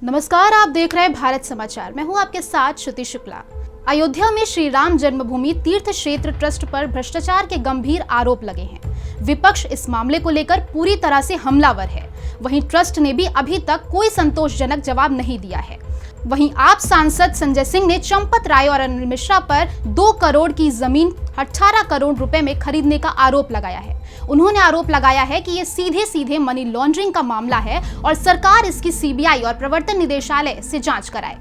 नमस्कार, आप देख रहे हैं भारत समाचार। मैं हूं आपके साथ श्रुति शुक्ला। अयोध्या में श्री राम जन्मभूमि तीर्थ क्षेत्र ट्रस्ट पर भ्रष्टाचार के गंभीर आरोप लगे हैं। विपक्ष इस मामले को लेकर पूरी तरह से हमलावर है। वहीं ट्रस्ट ने भी अभी तक कोई संतोषजनक जवाब नहीं दिया है। वहीं आप सांसद संजय सिंह ने चंपत राय और अनिल मिश्रा पर 2 करोड़ की जमीन 18 करोड़ रुपए में खरीदने का आरोप लगाया है। उन्होंने आरोप लगाया है कि ये सीधे सीधे मनी लॉन्ड्रिंग का मामला है और सरकार इसकी सीबीआई और प्रवर्तन निदेशालय से जांच कराए।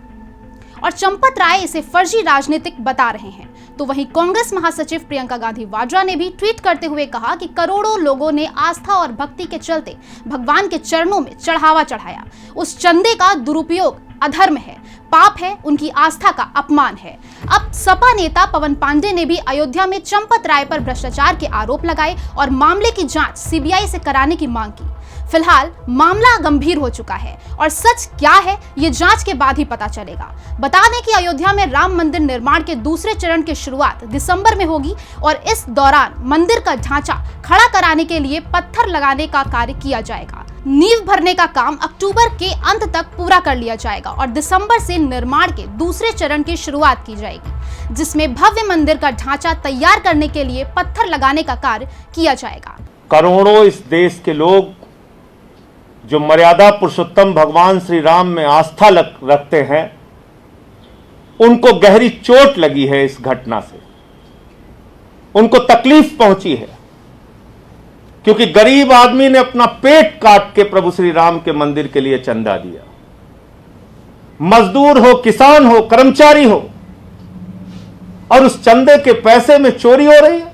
और चंपत राय इसे फर्जी राजनीतिक बता रहे हैं। तो वहीं कांग्रेस महासचिव प्रियंका गांधी वाड्रा ने भी ट्वीट करते हुए कहा कि करोड़ों लोगों ने आस्था और भक्ति के चलते भगवान के चरणों में चढ़ावा चढ़ाया। उस चंदे का दुरुपयोग अधर्म है, पाप है, उनकी आस्था का अपमान है। अब सपा नेता पवन पांडे ने भी अयोध्या में चंपत राय पर भ्रष्टाचार के आरोप लगाए और मामले की जांच सीबीआई से कराने की मांग की। फिलहाल मामला गंभीर हो चुका है और सच क्या है ये जांच के बाद ही पता चलेगा। बता दें कि अयोध्या में राम मंदिर निर्माण के दूसरे चरण की शुरुआत दिसंबर में होगी और इस दौरान मंदिर का ढांचा खड़ा कराने के लिए पत्थर लगाने का कार्य किया जाएगा। नींव भरने का काम अक्टूबर के अंत तक पूरा कर लिया जाएगा और दिसंबर से निर्माण के दूसरे चरण की शुरुआत की जाएगी, जिसमें भव्य मंदिर का ढांचा तैयार करने के लिए पत्थर लगाने का कार्य किया जाएगा। करोड़ों इस देश के लोग जो मर्यादा पुरुषोत्तम भगवान श्री राम में आस्था रखते हैं, उनको गहरी चोट लगी है इस घटना से। उनको तकलीफ पहुंची है क्योंकि गरीब आदमी ने अपना पेट काट के प्रभु श्री राम के मंदिर के लिए चंदा दिया। मजदूर हो, किसान हो, कर्मचारी हो, और उस चंदे के पैसे में चोरी हो रही है।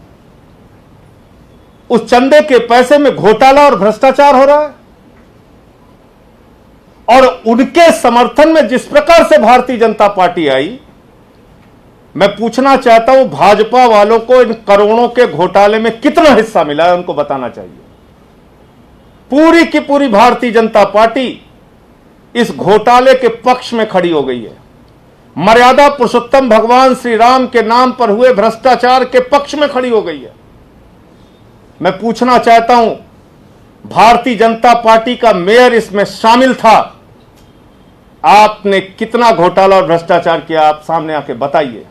उस चंदे के पैसे में घोटाला और भ्रष्टाचार हो रहा है। और उनके समर्थन में जिस प्रकार से भारतीय जनता पार्टी आई, मैं पूछना चाहता हूं भाजपा वालों को इन करोड़ों के घोटाले में कितना हिस्सा मिला है, उनको बताना चाहिए। पूरी की पूरी भारतीय जनता पार्टी इस घोटाले के पक्ष में खड़ी हो गई है। मर्यादा पुरुषोत्तम भगवान श्री राम के नाम पर हुए भ्रष्टाचार के पक्ष में खड़ी हो गई है। मैं पूछना चाहता हूं भारतीय जनता पार्टी का मेयर इसमें शामिल था, आपने कितना घोटाला और भ्रष्टाचार किया, आप सामने आके बताइए।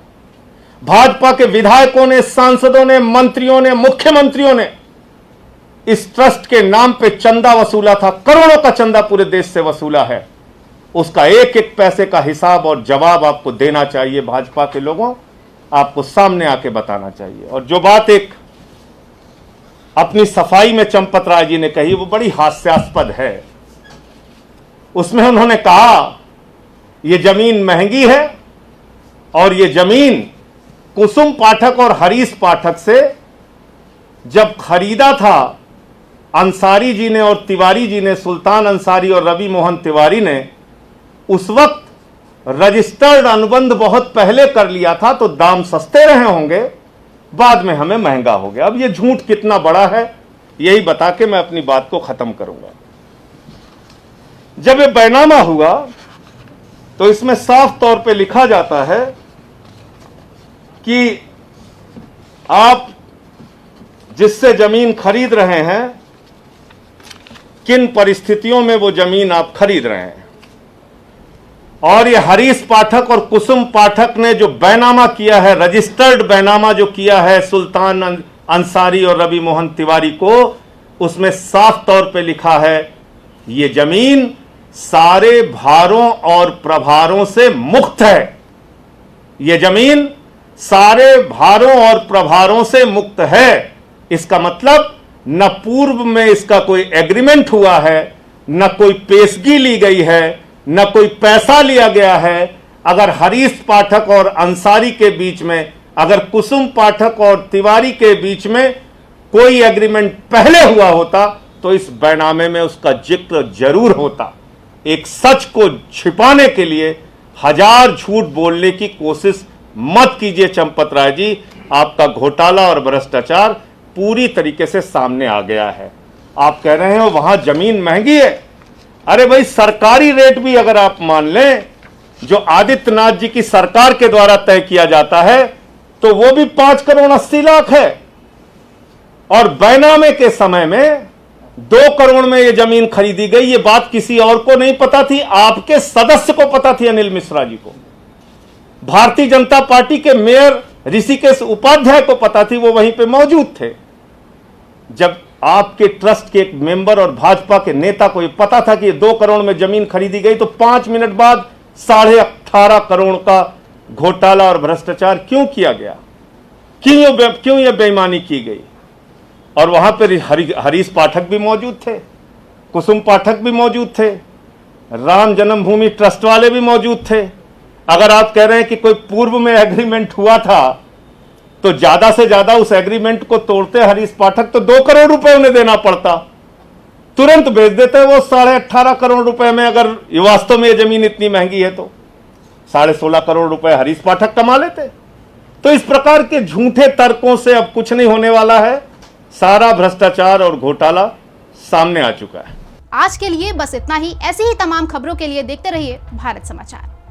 भाजपा के विधायकों ने, सांसदों ने, मंत्रियों ने, मुख्यमंत्रियों ने इस ट्रस्ट के नाम पे चंदा वसूला था। करोड़ों का चंदा पूरे देश से वसूला है। उसका एक एक पैसे का हिसाब और जवाब आपको देना चाहिए। भाजपा के लोगों, आपको सामने आके बताना चाहिए। और जो बात एक अपनी सफाई में चंपत राय जी ने कही, वो बड़ी हास्यास्पद है। उसमें उन्होंने कहा ये जमीन महंगी है और ये जमीन कुसुम पाठक और हरीश पाठक से जब खरीदा था अंसारी जी ने और तिवारी जी ने, सुल्तान अंसारी और रवि मोहन तिवारी ने, उस वक्त रजिस्टर्ड अनुबंध बहुत पहले कर लिया था तो दाम सस्ते रहे होंगे, बाद में हमें महंगा हो गया। अब ये झूठ कितना बड़ा है, यही बता के मैं अपनी बात को खत्म करूंगा। जब ये बैनामा हुआ तो इसमें साफ तौर पे लिखा जाता है कि आप जिससे जमीन खरीद रहे हैं, किन परिस्थितियों में वो जमीन आप खरीद रहे हैं। और ये हरीश पाठक और कुसुम पाठक ने जो बैनामा किया है, रजिस्टर्ड बैनामा जो किया है सुल्तान अंसारी और रवि मोहन तिवारी को, उसमें साफ तौर पे लिखा है ये जमीन सारे भारों और प्रभारों से मुक्त है। ये जमीन सारे भारों और प्रभारों से मुक्त है। इसका मतलब न पूर्व में इसका कोई एग्रीमेंट हुआ है, न कोई पेशगी ली गई है, न कोई पैसा लिया गया है। अगर हरीश पाठक और अंसारी के बीच में, अगर कुसुम पाठक और तिवारी के बीच में कोई एग्रीमेंट पहले हुआ होता तो इस बैनामे में उसका जिक्र जरूर होता। एक सच को छिपाने के लिए हजार झूठ बोलने की कोशिश मत कीजिए चंपत राय जी। आपका घोटाला और भ्रष्टाचार पूरी तरीके से सामने आ गया है। आप कह रहे हो वहां जमीन महंगी है। अरे भाई, सरकारी रेट भी अगर आप मान लें जो आदित्यनाथ जी की सरकार के द्वारा तय किया जाता है तो वो भी 5 करोड़ 80 लाख है। और बैनामे के समय में 2 करोड़ में ये जमीन खरीदी गई। ये बात किसी और को नहीं पता थी, आपके सदस्य को पता थी, अनिल मिश्रा जी को। भारतीय जनता पार्टी के मेयर ऋषिकेश उपाध्याय को पता थी, वो वहीं पे मौजूद थे। जब आपके ट्रस्ट के एक मेंबर और भाजपा के नेता को ये पता था कि ये 2 करोड़ में जमीन खरीदी गई, तो 5 मिनट बाद 18.5 करोड़ का घोटाला और भ्रष्टाचार क्यों किया गया? क्यों यह बेईमानी की गई? और वहां पर हरीश पाठक भी मौजूद थे, कुसुम पाठक भी मौजूद थे, राम जन्मभूमि ट्रस्ट वाले भी मौजूद थे। अगर आप कह रहे हैं कि कोई पूर्व में एग्रीमेंट हुआ था, तो ज्यादा से ज्यादा उस एग्रीमेंट को तोड़ते हरीश पाठक तो 2 करोड़ रुपए उन्हें देना पड़ता, तुरंत भेज देते वो 18.5 करोड़ रुपए में। अगर वास्तव में ये जमीन इतनी महंगी है तो 16.5 करोड़ रुपए हरीश पाठक कमा लेते। तो इस प्रकार के झूठे तर्कों से अब कुछ नहीं होने वाला है। सारा भ्रष्टाचार और घोटाला सामने आ चुका है। आज के लिए बस इतना ही। ऐसी ही तमाम खबरों के लिए देखते रहिए भारत समाचार।